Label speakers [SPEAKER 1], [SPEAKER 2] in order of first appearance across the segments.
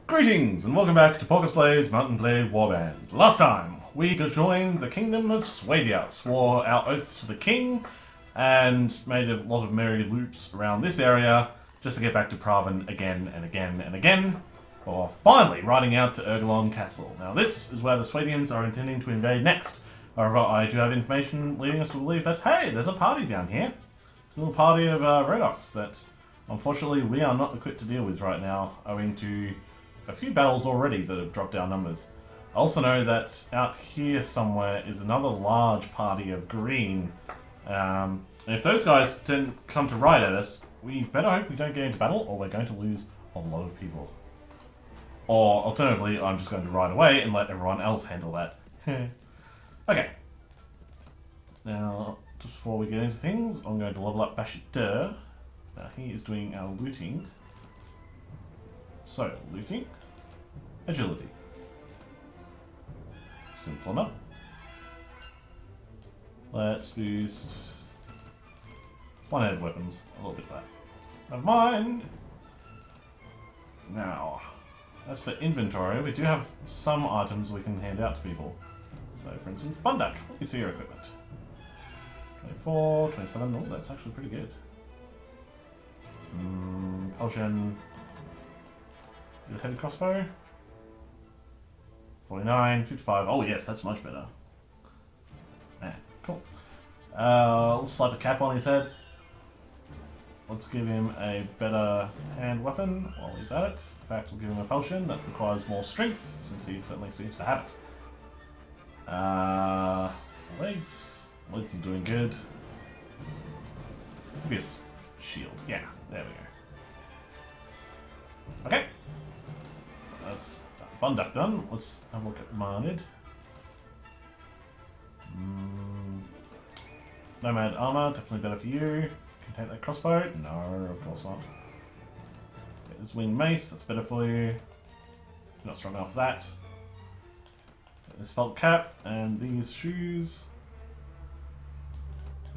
[SPEAKER 1] Greetings and welcome back to Paugus Plays Mountain Blade Warband. Last time, we joined the Kingdom of Swadia, swore our oaths to the king, and made a lot of merry loops around this area just to get back to Praven again and again and again, before finally riding out to Ergelon Castle. Now this is where the Swadians are intending to invade next. However, I do have information leading us to believe that, hey, there's a party down here. A little party of Rodox that, unfortunately, we are not equipped to deal with right now, owing to a few battles already that have dropped our numbers. I also know that out here somewhere is another large party of green. And if those guys come to ride at us, we better hope we don't get into battle or we're going to lose a lot of people. Or alternatively, I'm just going to ride away and let everyone else handle that. Okay. Now, just before we get into things, I'm going to level up Bashir. Now he is doing our looting. So, looting, agility. Simple enough. Let's boost one-handed weapons, a little bit of that. Never mind! Now, as for inventory, we do have some items we can hand out to people. So, for instance, Bundak, let me see your equipment. 24, 27, oh, that's actually pretty good. Potion. The heavy crossbow. 49, 55. Oh yes, that's much better. Yeah, cool. Let's slap a cap on his head. Let's give him a better hand weapon while he's at it. In fact, we'll give him a potion that requires more strength, since he certainly seems to have it. Legs. Legs is doing good. Maybe a shield. Yeah, there we go. Okay. That's Bundak done. Let's have a look at Marnid. Nomad armor, definitely better for you. Can take that crossbow? No, of course not. Okay, this winged mace, that's better for you. Not strong enough for that. This felt cap and these shoes.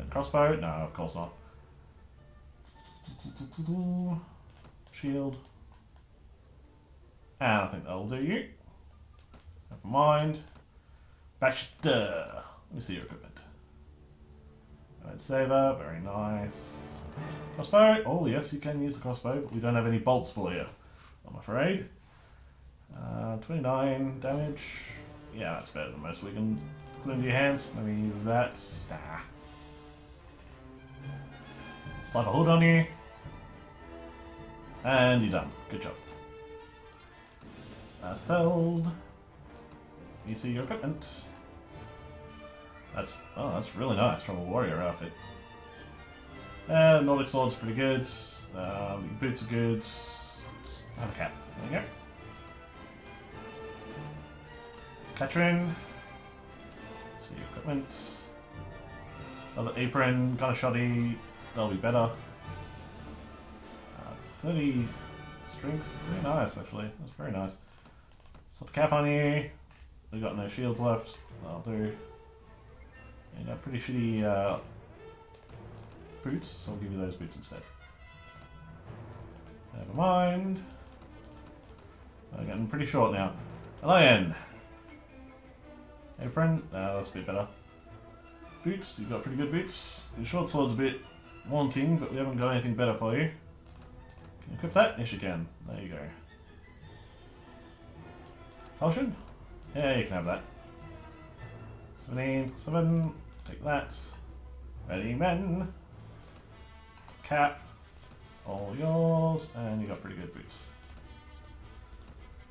[SPEAKER 1] Crossbow? No, of course not. Shield. And I think that'll do you. Never mind. Bashir. Let me see your equipment. Red saber, very nice. Crossbow. Oh yes, you can use the crossbow, but we don't have any bolts for you, I'm afraid. 29 damage. Yeah, that's better than most we can put into your hands. Maybe that. Nah. Slap a hood on you. And you're done. Good job. Felled. You see your equipment. That's really nice from a warrior outfit. Nordic sword's pretty good. Your boots are good. Just have a cap. There you go. Katrin. See your equipment. Another apron, kind of shoddy. That'll be better. 30 strength. Very nice, actually. That's very nice. Slap a cap on you. We've got no shields left. That'll do. And got pretty shitty boots, so I'll give you those boots instead. Never mind. I'm getting pretty short now. Lion! Apron. That's a bit better. Boots. You've got pretty good boots. Your short sword's a bit wanting, but we haven't got anything better for you. Can you equip that? Yes, you can. There you go. Potion? Yeah, you can have that. 7. Take that. Ready, men. Cap. It's all yours, and you got pretty good boots.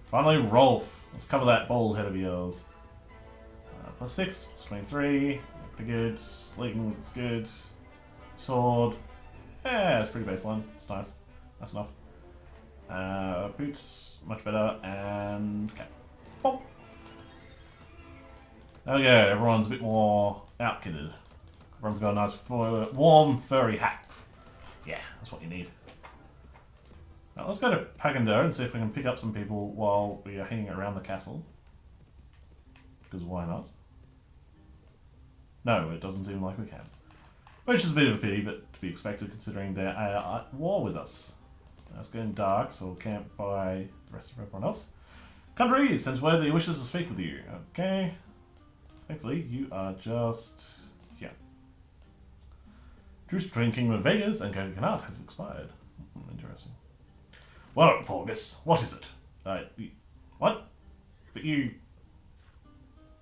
[SPEAKER 1] Finally, Rolf. Let's cover that bald head of yours. +6, ++23. Pretty good. Leggings, it's good. Sword. Yeah, it's pretty baseline. It's nice. That's enough. Boots, much better, and cap. Pop. There we go, everyone's a bit more outkitted. Everyone's got a nice warm, furry hat. Yeah, that's what you need. Now let's go to Paganda and see if we can pick up some people while we are hanging around the castle. Because why not? No, it doesn't seem like we can. Which is a bit of a pity, but to be expected considering they're at war with us. Now it's getting dark, so we'll camp by the rest of everyone else. Country sends word that he wishes to speak with you. Okay. Thankfully, you are just here. Truce between Kingdom of Vegas and Canard has expired. Interesting. Well, Paugus, what is it? What? But you...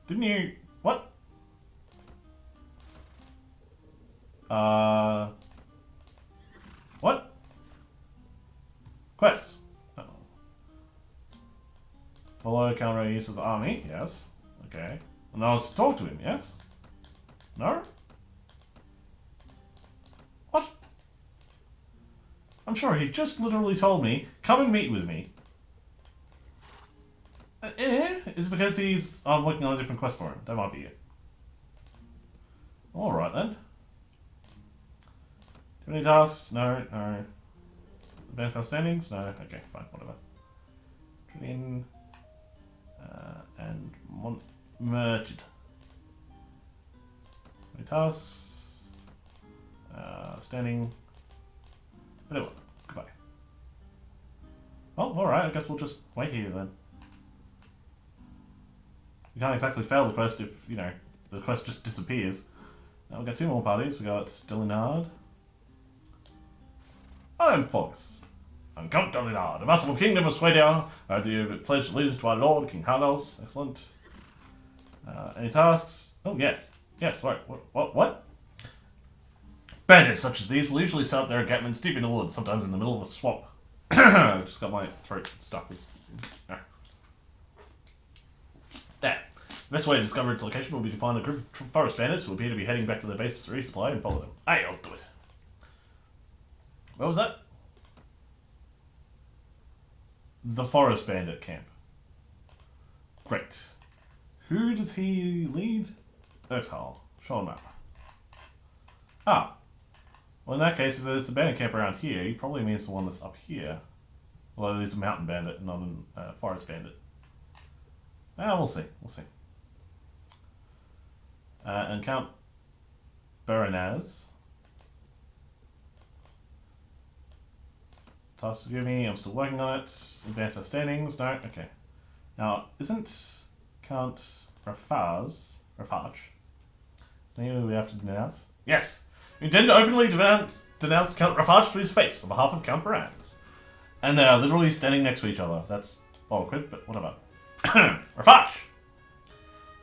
[SPEAKER 1] Didn't you... What? What? Quest. Follow Counter uses army, yes. Okay. And I was to talk to him, yes? No? What? I'm sure he just literally told me, come and meet with me. Is it because I'm working on a different quest for him? That might be it. Alright then. Do any tasks? No, no. Advanced outstandings? No. Okay, fine, whatever. Trillion. And merged. Any tasks? Standing. Whatever. Goodbye. Oh, alright, I guess we'll just wait here then. You can't exactly fail the quest if, you know, the quest just disappears. Now we've got two more parties. We've got Delinard. I'm Paugus. I'm Count Delinard, a vassal of Kingdom of Swadia. I do pledge allegiance to our Lord, King Carlos. Excellent. Any tasks? Oh, yes. Yes, right. What? Bandits such as these will usually set up their encampments deep in the woods, sometimes in the middle of a swamp. I just got my throat stuck with... There. The best way to discover its location will be to find a group of forest bandits who appear to be heading back to their base to resupply and follow them. I'll do it. Where was that? The forest bandit camp. Great. Who does he lead? Exile. Show him up. Ah. Well, in that case, if there's a bandit camp around here, he probably means the one that's up here. Although he's a mountain bandit, not a forest bandit. We'll see. We'll see. And Count Baronaz. Task to give me, I'm still working on it. Advanced outstandings, no, okay. Now, isn't Count Rafage something we have to denounce? Yes! We intend to openly denounce Count Rafage to his face on behalf of Count Baranz. And they are literally standing next to each other. That's awkward, but whatever. Rafage!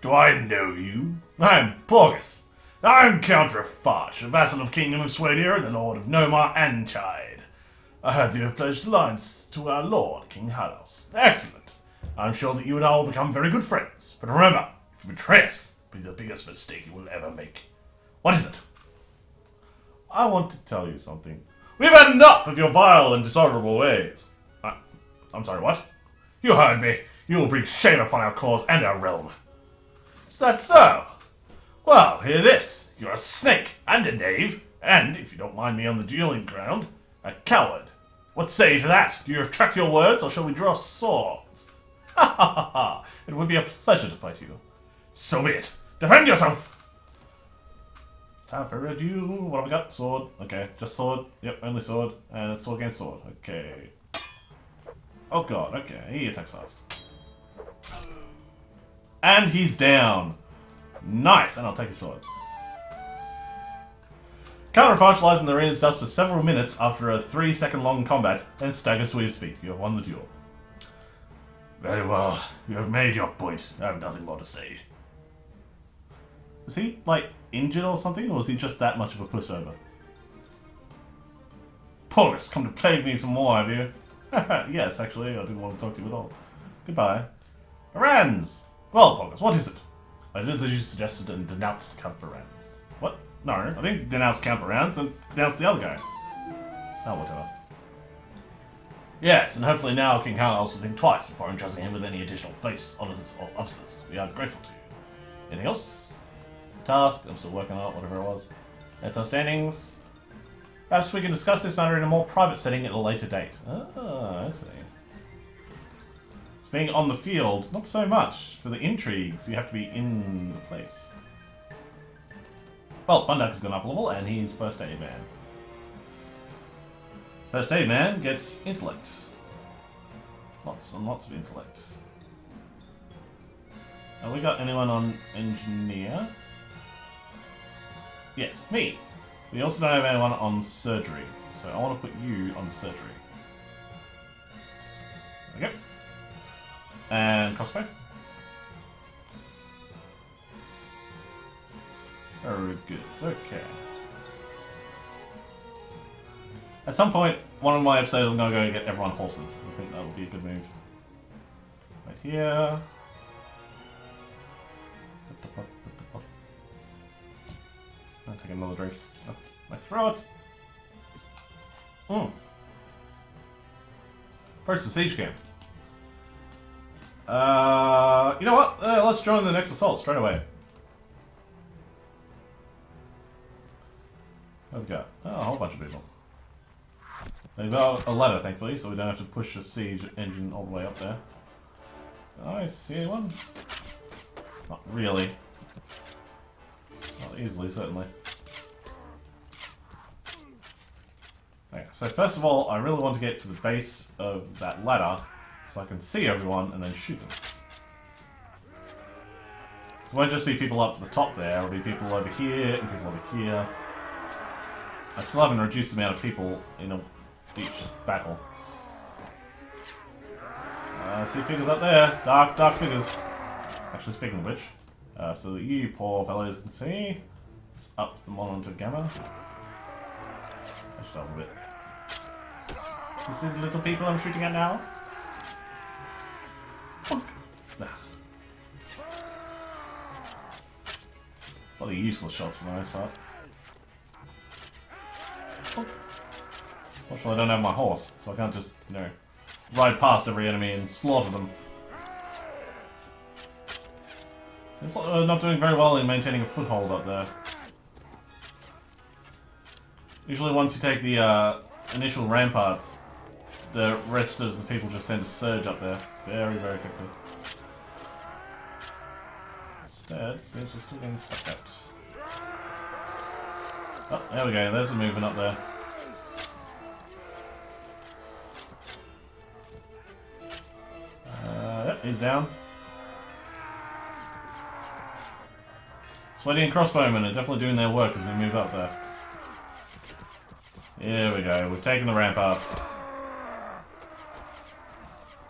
[SPEAKER 1] Do I know you? I'm Paugus. I'm Count Rafage, a vassal of Kingdom of Swadia and the Lord of Nomar and Chide. I heard you have pledged alliance to our Lord, King Carlos. Excellent. I'm sure that you and I will become very good friends. But remember, if you betray us, it'll be the biggest mistake you will ever make. What is it? I want to tell you something. We've had enough of your vile and dishonorable ways. I'm sorry, what? You heard me. You will bring shame upon our cause and our realm. Is that so? Well, hear this. You're a snake and a knave, and, if you don't mind me on the dueling ground, a coward. What say you to that? Do you retract your words, or shall we draw swords? Ha ha ha ha! It would be a pleasure to fight you. So be it. Defend yourself! It's time for a duel. What have we got? Sword. Okay, just sword. Yep, only sword. And sword against sword. Okay. Oh god, okay. He attacks fast. And he's down. Nice, and I'll take his sword. Count Rafage lies in the arena's dust for several minutes after a 3-second long combat, then staggers to his feet. You have won the duel. Very well. You have made your point. I have nothing more to say. Was he, like, injured or something, or was he just that much of a pushover? Paugus, come to plague me some more, have you? Yes, actually, I didn't want to talk to you at all. Goodbye. Baranz! Well, Paugus, what is it? It is as you suggested and denounced Count Baranz. What? No, I didn't denounce Count Baranz, I denounced the other guy. Oh, whatever. Yes, and hopefully now King Carlos will think twice before entrusting him with any additional faiths, honors, or officers. We are grateful to you. Anything else? Task, I'm still working on it, whatever it was. That's our standings. Perhaps we can discuss this matter in a more private setting at a later date. Ah, I see. Being on the field, not so much. For the intrigues, you have to be in the place. Well, Bunduck has gone up a level, and he's first aid man. First aid man gets intellect. Lots and lots of intellect. Have we got anyone on engineer? Yes, me. We also don't have anyone on surgery, so I want to put you on surgery. There we go. And crossbow. Very good. Okay. At some point, one of my episodes, I'm going to go get everyone horses. I think that would be a good move. Right here. I'll take another drink. Oh, my throat! Approach the siege camp. You know what? Let's join the next assault straight away. What have we got? Oh, a whole bunch of people. They've got a ladder, thankfully, so we don't have to push a siege engine all the way up there. Oh, I see anyone? Not really. Not easily, certainly. Okay, so first of all, I really want to get to the base of that ladder so I can see everyone and then shoot them. It won't just be people up at the top there, it'll be people over here and people over here. I still haven't reduced the amount of people in each battle. See figures up there. Dark figures. Actually, speaking of which, so that you poor fellows can see, let's up the monitor gamma. Just up a bit. You see the little people I'm shooting at now? Bloody useless shots for the most part. Fortunately, I don't have my horse, so I can't just, you know, ride past every enemy and slaughter them. Seems like they're not doing very well in maintaining a foothold up there. Usually once you take the initial ramparts, the rest of the people just tend to surge up there very, very quickly. Instead, it seems we're still getting stuck out. Oh, there we go, there's a movement up there. Yep, he's down. Sweaty and crossbowmen are definitely doing their work as we move up there. Here we go, we've taken the ramparts.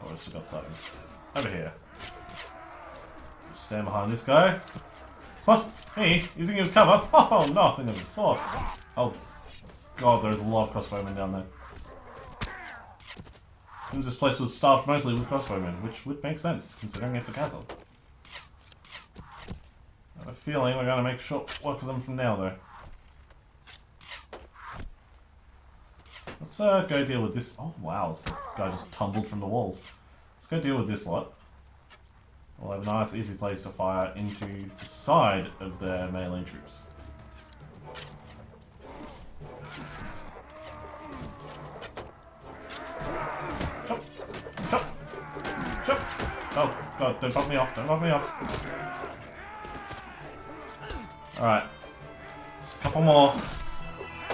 [SPEAKER 1] Oh, we've still got something. Over here. Stand behind this guy. What? Me? Using him as cover? Oh, nothing of the sort. Oh, God, there's a lot of crossbowmen down there. Seems this place was staffed mostly with crossbowmen, which would make sense, considering it's a castle. I have a feeling we're going to make short work of them from now, though. Let's go deal with this. Oh, wow, this guy just tumbled from the walls. Let's go deal with this lot. We'll have a nice, easy place to fire into the side of their melee troops. Chop! Chop! Chop! Oh, God, don't bump me off, don't bump me off. Alright. Just a couple more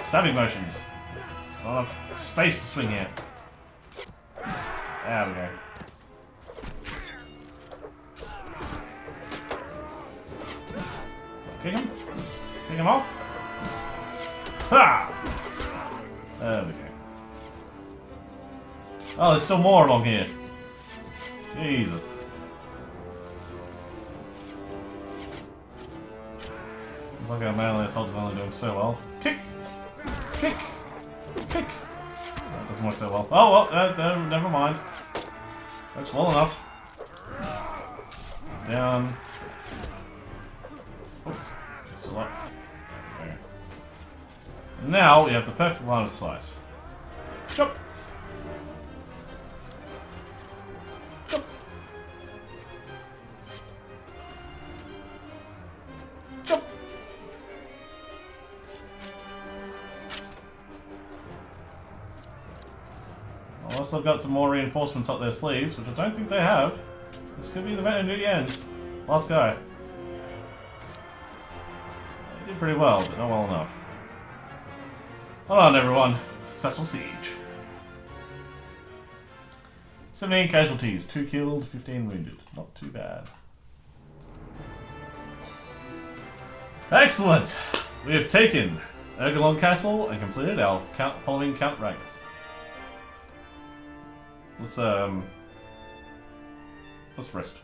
[SPEAKER 1] stabbing motions. There's not enough space to swing here. There we go. Kick him? Kick him off? Ha! There we go. Oh, there's still more along here. Jesus. Looks like our melee assault is only doing so well. Kick! Kick! Kick! That doesn't work so well. Oh, well, never mind. Works well enough. He's down. Just a lot. Okay. Now we have the perfect line of sight. Jump! Jump! Jump! Unless I've got some more reinforcements up their sleeves, which I don't think they have. This could be the end. Last guy. They did pretty well, but not well enough. Hold on, everyone. Successful siege. 17 casualties, 2 killed, 15 wounded. Not too bad. Excellent! We have taken Ergalon Castle and completed our following count ranks. Let's rest.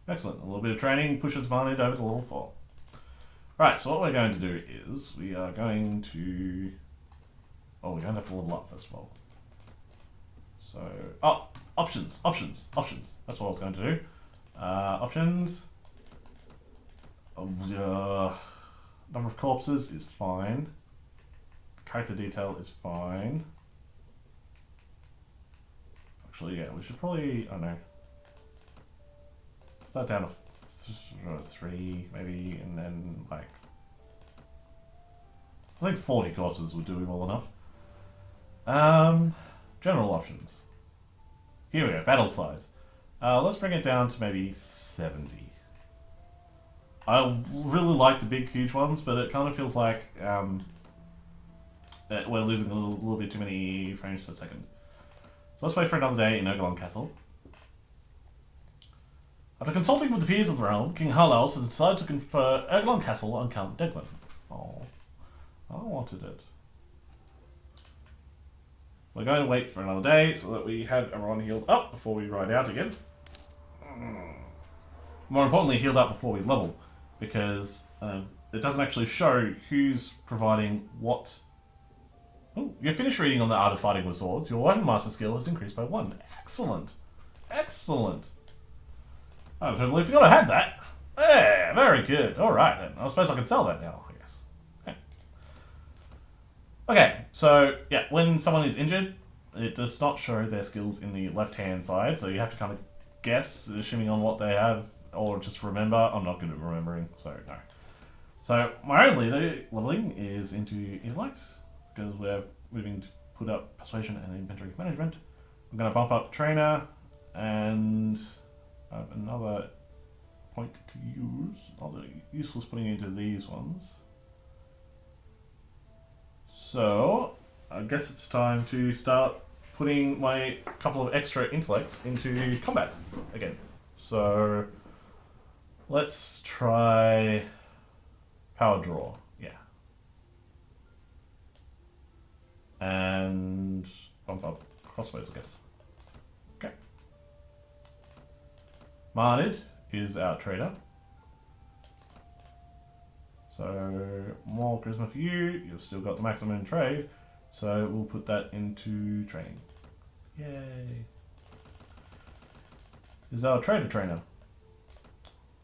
[SPEAKER 1] Excellent. A little bit of training pushes Varnid over to level 4. Right, so what we're going to do is we are going to... Oh, we're going to have to level up first of all. So... Oh! Options! Options! Options! That's what I was going to do. Options... number of corpses is fine. Character detail is fine. Actually, yeah, we should probably... I don't know. Start down to 3, maybe, and then, like... I think 40 corpses would do well enough. General options. Here we go, battle size. Let's bring it down to maybe 70. I really like the big, huge ones, but it kind of feels like we're losing a little bit too many frames per second. So let's wait for another day in Ergalon Castle. After consulting with the peers of the realm, King Harlaut has decided to confer Ergalon Castle on Count Declan. Oh, I wanted it. We're going to wait for another day so that we have everyone healed up before we ride out again. More importantly, healed up before we level, because it doesn't actually show who's providing what. Oh, you finished reading on the art of fighting with swords. Your weapon master skill has increased by 1. Excellent. Excellent. I totally forgot I had that. Yeah, very good. Alright then. I suppose I can sell that now, I guess. Okay. Okay, so yeah, when someone is injured, it does not show their skills in the left-hand side, so you have to kind of guess, assuming on what they have, or just remember. I'm not good at remembering, so no. So my only leveling is into intellect, because we're moving to put up persuasion and inventory management. I'm going to bump up trainer, and I have another point to use. Although useless putting into these ones. So I guess it's time to start putting my couple of extra intellects into combat again. So let's try power draw. Yeah. And bump up crossbows, I guess. Okay. Marnid is our trader. So more charisma for you. You've still got the maximum in trade. So we'll put that into training. Yay. This is our trader trainer.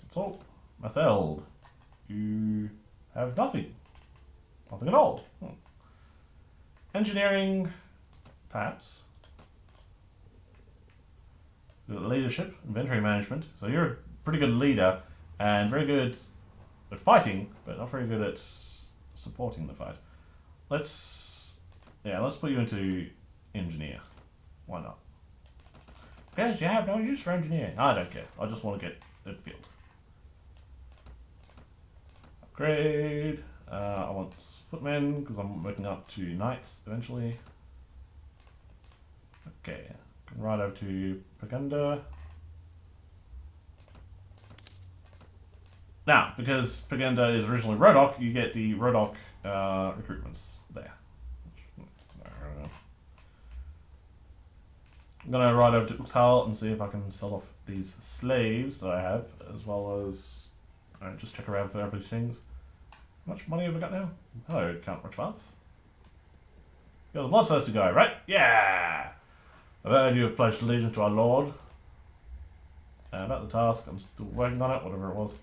[SPEAKER 1] That's all. Matheld. You have nothing. Nothing at all. Engineering, perhaps. Leadership, inventory management. So you're a pretty good leader and very good at fighting, but not very good at supporting the fight. Let's put you into engineer. Why not? Because you have no use for engineering. I don't care. I just want to get it field. Upgrade. I want footmen because I'm working up to knights eventually. Okay, can ride over to Pagunda. Now, because Pagunda is originally Rodok, you get the Rodok recruitments there. I'm going to ride over to Uxal and see if I can sell off these slaves that I have, as well as just check around for everything. How much money have I got now? Hello, Count Richpath. You're the bloodthirsty guy, right? Yeah! I've heard you have pledged allegiance to our lord. About the task, I'm still working on it, whatever it was.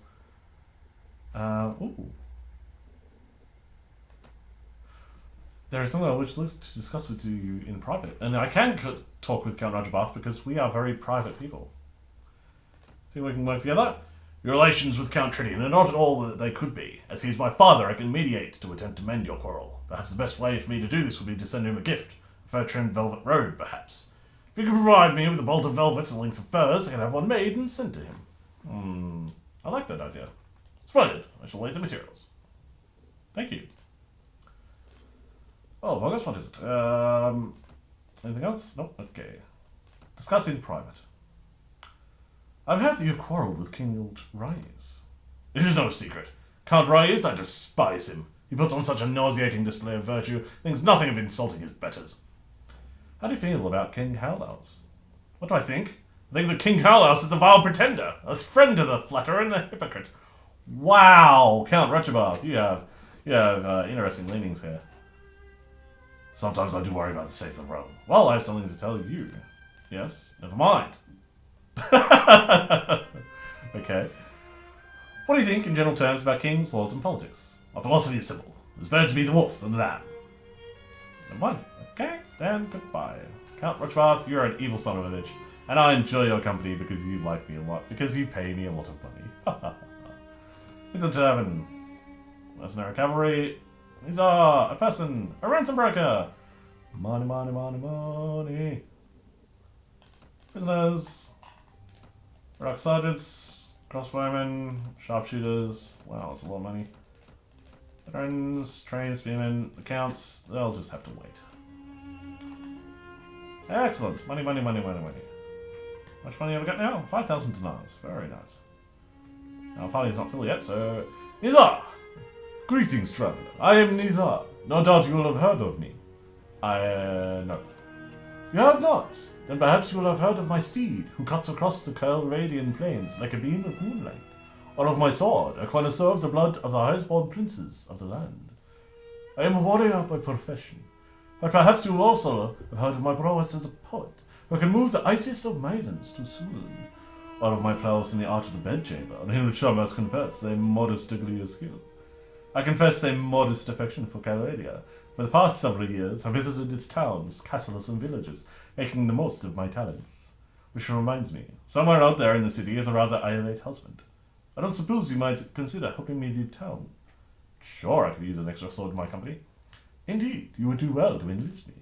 [SPEAKER 1] Ooh. There is something I wish to discuss with you in private. And I can talk with Count Rajabath because we are very private people. Think we can work together? Your relations with Count Tritian are not at all that they could be. As he is my father, I can mediate to attempt to mend your quarrel. Perhaps the best way for me to do this would be to send him a gift. A fur-trimmed velvet robe, perhaps. If you could provide me with a bolt of velvet and a length of furs, I can have one made and sent to him. I like that idea. Splendid. I shall lay the materials. Thank you. Well, Paugus, what is it? Anything else? Nope. Okay. Discuss in private. I've heard that you quarrelled with King Reyes. It is no secret. Count Reyes, I despise him. He puts on such a nauseating display of virtue, thinks nothing of insulting his betters. How do you feel about King Howlaus? What do I think? I think that King Howlaus is a vile pretender, a friend to the flatterer and the hypocrite. Wow, Count Retrobath, you have interesting leanings here. Sometimes I do worry about the state of the realm. Well, I have something to tell you. Yes? Never mind. Okay. What do you think, in general terms, about kings, lords, and politics? Our philosophy is simple. It's better to be the wolf than the lamb. Never mind. Okay, then goodbye. Count Retrobath, you're an evil son of a bitch. And I enjoy your company because you like me a lot, because you pay me a lot of money. Mr. Tavern. Mercenary cavalry. These are a person, a ransom broker. Money, money, money, money. Prisoners. Rock sergeants. Crossbowmen. Sharpshooters. Wow, that's a lot of money. Veterans, trained spearmen, accounts. They'll just have to wait. Excellent. Money, money, money, money, money. How much money have I got now? 5,000 dinars. Very nice. Our party is not full yet, so... Nizar! Greetings, traveller. I am Nizar. No doubt you will have heard of me. No. You have not? Then perhaps you will have heard of my steed, who cuts across the Calradian plains like a beam of moonlight. Or of my sword, a connoisseur of the blood of the highest-born princes of the land. I am a warrior by profession. But perhaps you also have heard of my prowess as a poet, who can move the iciest of maidens to swoon, or of my prowess in the art of the bedchamber, in which I must confess a modest degree of skill. I confess a modest affection for Calradia. For the past several years, I visited its towns, castles, and villages, making the most of my talents. Which reminds me, somewhere out there in the city is a rather irate husband. I don't suppose you might consider helping me leave town. Sure, I could use an extra sword in my company. Indeed, you would do well to enlist me.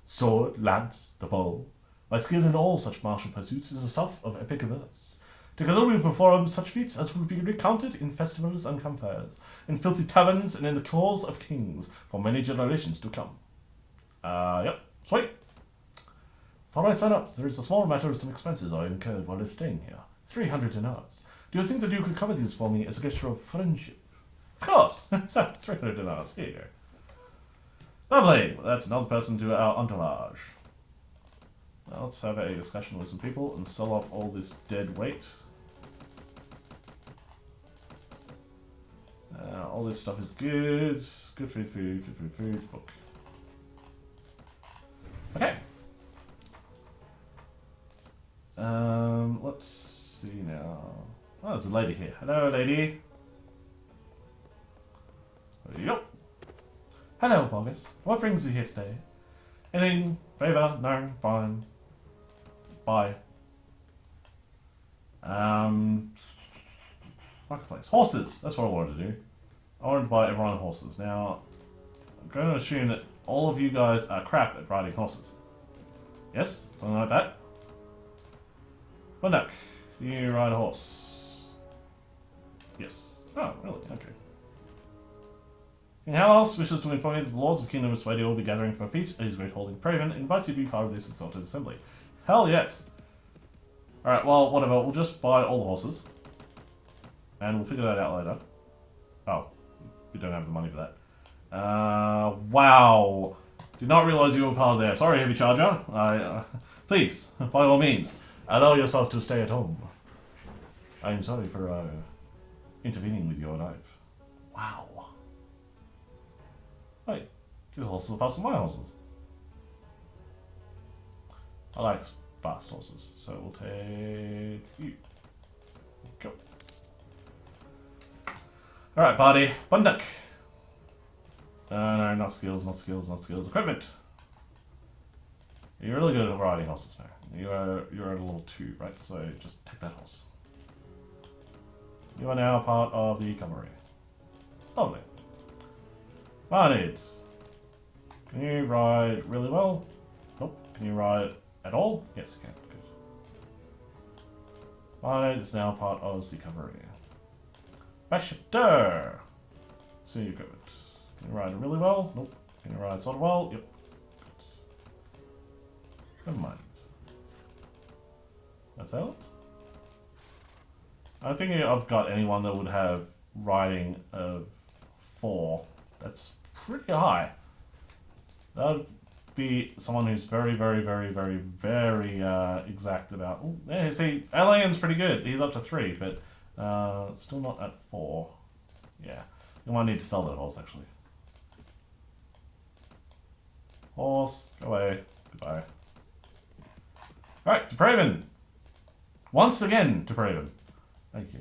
[SPEAKER 1] Sword, lance, the bow. My skill in all such martial pursuits is the stuff of epic verse. Together we will perform such feats as will be recounted in festivals and campfires, in filthy taverns, and in the claws of kings for many generations to come. Yep, sweet. Before I sign up, there is a small matter of some expenses I incurred while staying here. 300 dinars. Do you think that you could cover these for me as a gesture of friendship? Of course! 300 dinars. Here you go. Lovely! Well, that's another person to our entourage. Now let's have a discussion with some people and sell off all this dead weight. All this stuff is good. Good food. Book. Okay. Let's see now. Oh, there's a lady here. Hello, lady. Yup. Hello, Paugus. What brings you here today? Anything? Favor? No? Fine. Bye. Marketplace. Horses! That's what I wanted to do. I wanted to buy everyone horses. Now, I'm going to assume that all of you guys are crap at riding horses. Yes? Something like that? Bundak, can you ride a horse? Yes. Oh, really? Okay. King Howlaus wishes to inform you that the lords of the Kingdom of Swadia will be gathering for a feast at his great holding Praven and invites you to be part of this exalted assembly. Hell yes! Alright, well, whatever. We'll just buy all the horses. And we'll figure that out later. Oh, we don't have the money for that. Wow! Did not realise you were part of there. Sorry, Heavy Charger. Please, by all means, allow yourself to stay at home. I am sorry for intervening with your life. Wow. Wait, these horses are faster than my horses. I like fast horses, so we'll take you. Go. Alright, party. Bundak. No, not skills, not skills, not skills. Equipment. You're really good at riding horses now. You're at level 2, right? So just take that horse. You are now part of the cavalry. Lovely. Barneyed. Can you ride really well? Nope. Can you ride at all? Yes, you can. Good. Barneyed is now part of the cavalry. Bashadur. See equipment. Can you ride really well? Nope. Can you ride sort of well? Yep. Never mind. That's out. I don't think I've got anyone that would have riding of 4. That's pretty high. That would be someone who's very, very, very, very, very exact about. Ooh, yeah, see, Alien's pretty good. He's up to 3, but still not at 4. Yeah, you might need to sell that horse actually. Horse, go away. Goodbye. Alright, to Praven. Once again, to Praven. Okay.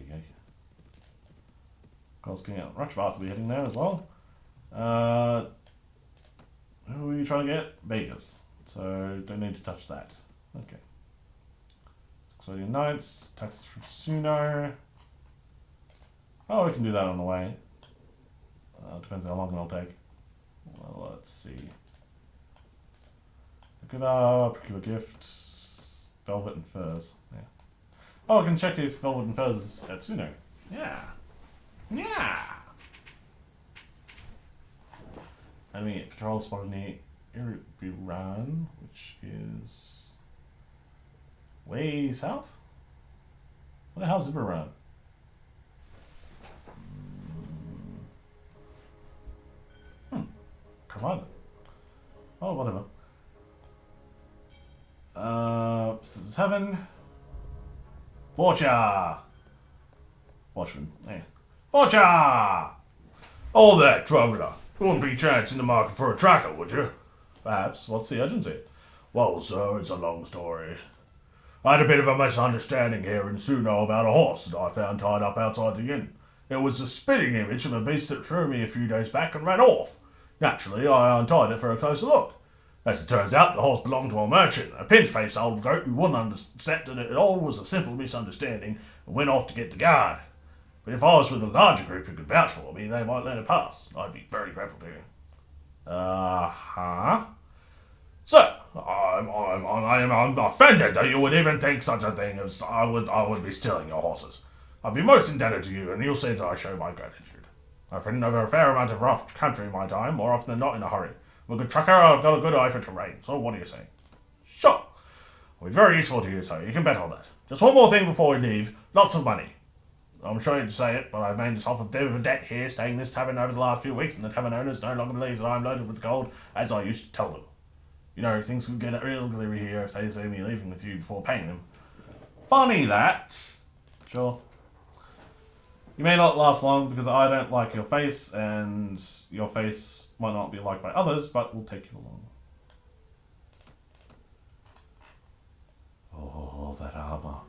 [SPEAKER 1] Of course, King out Rushvast will be heading there as well. Who are you trying to get? Vegas. So, don't need to touch that. Okay. Exploding Knights, taxes from Suno. Oh, we can do that on the way. Depends how long it'll take. Well, let's see. Look it up, procure gift, velvet and furs. Yeah. Oh, I can check if velvet and furs is at Suno. Yeah. Yeah! Enemy patrol spotted near Iribiran, which is way south? What the hell is Iribiran? Can't find it. Oh, whatever. 7. Borcha! Watchman. Hey. Borcha!
[SPEAKER 2] All that, traveller. You wouldn't be chancing the market for a tracker, would you?
[SPEAKER 1] Perhaps. What's the urgency?
[SPEAKER 2] Well, sir, it's a long story. I had a bit of a misunderstanding here in Suno about a horse that I found tied up outside the inn. It was a spitting image of a beast that threw me a few days back and ran off. Naturally, I untied it for a closer look. As it turns out, the horse belonged to a merchant, a pinch-faced old goat who wouldn't accept that it all was a simple misunderstanding and went off to get the guard. But if I was with a larger group who could vouch for me, they might let it pass. I'd be very grateful to you.
[SPEAKER 1] Uh-huh.
[SPEAKER 2] Sir, I'm offended that you would even think such a thing as I would be stealing your horses. I'd be most indebted to you, and you'll see that I show my gratitude. I've ridden over a fair amount of rough country in my time, more often than not in a hurry. I'm a good trucker, I've got a good eye for terrain, so what do you say? Sure. I'll be very useful to you, sir, you can bet on that. Just one more thing before we leave, lots of money. I'm sorry to say it, but I've made myself a bit of a debt here, staying in this tavern over the last few weeks, and the tavern owners no longer believe that I'm loaded with gold, as I used to tell them. You know, things could get real ugly here if they see me leaving with you before paying them. Funny that. Sure. You may not last long because I don't like your face, and your face might not be liked by others, but we'll take you along. Oh, that armor.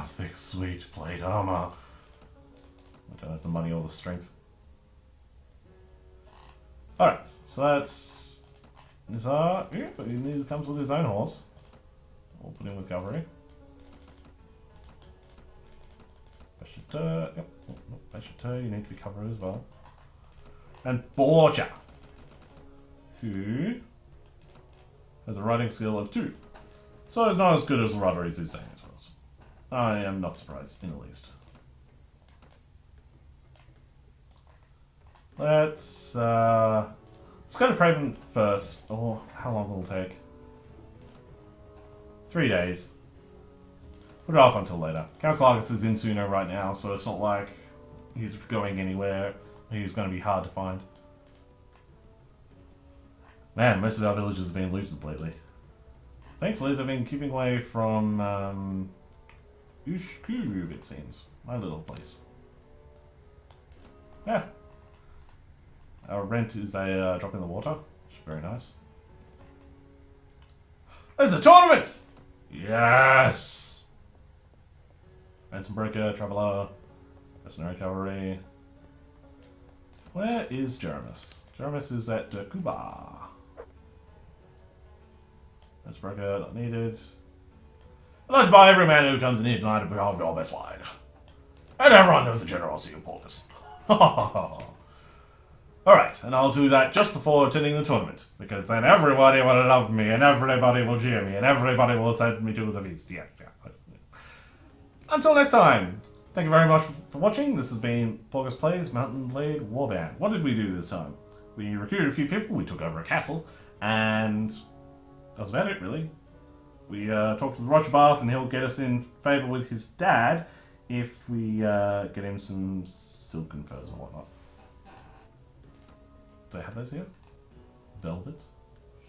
[SPEAKER 2] Thick, sweet plate armor. I don't have the money or the strength. Alright, so that's Nizar. Yeah, but he comes with his own horse. We'll put him with cavalry. Yep. Bashatur, you need to be covered as well. And Borja, who has a riding skill of 2. So it's not as good as Roderick's is saying, I suppose. I am not surprised in the least. Let's go to Praven first. Oh, how long will it take? 3 days. Put it off until later. Count Paugus is in Suno right now, so it's not like he's going anywhere. He's going to be hard to find. Man, most of our villages have been looted lately. Thankfully, they've been keeping away from Ushkuru, it seems. My little place. Yeah. Our rent is a drop in the water, which is very nice. There's a tournament! Yes! Ransom Breaker, Traveller, Mercenary Cavalry. Where is Jeremus? Jeremus is at Kuba. Ransom Breaker, not needed. I'd like to buy every man who comes in here tonight to put on your best wine. And everyone knows the generosity of Paugus. Alright, and I'll do that just before attending the tournament, because then everybody will love me, and everybody will cheer me, and everybody will send me to the feast. Yeah. Until next time, thank you very much for watching. This has been Paugus Plays Mountain Blade Warband. What did we do this time?
[SPEAKER 1] we recruited a few people, we took over a castle, and that was about it, really. We talked with Roger Bath, and he'll get us in favour with his dad if we get him some silken furs or whatnot. Do they have those here? Velvet?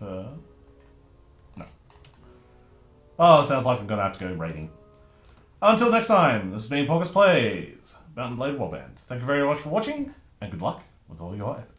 [SPEAKER 1] Fur? No. Oh, sounds like I'm going to have to go raiding. Until next time, this has been Paugus Plays, Mountain Blade Warband. Thank you very much for watching, and good luck with all your efforts.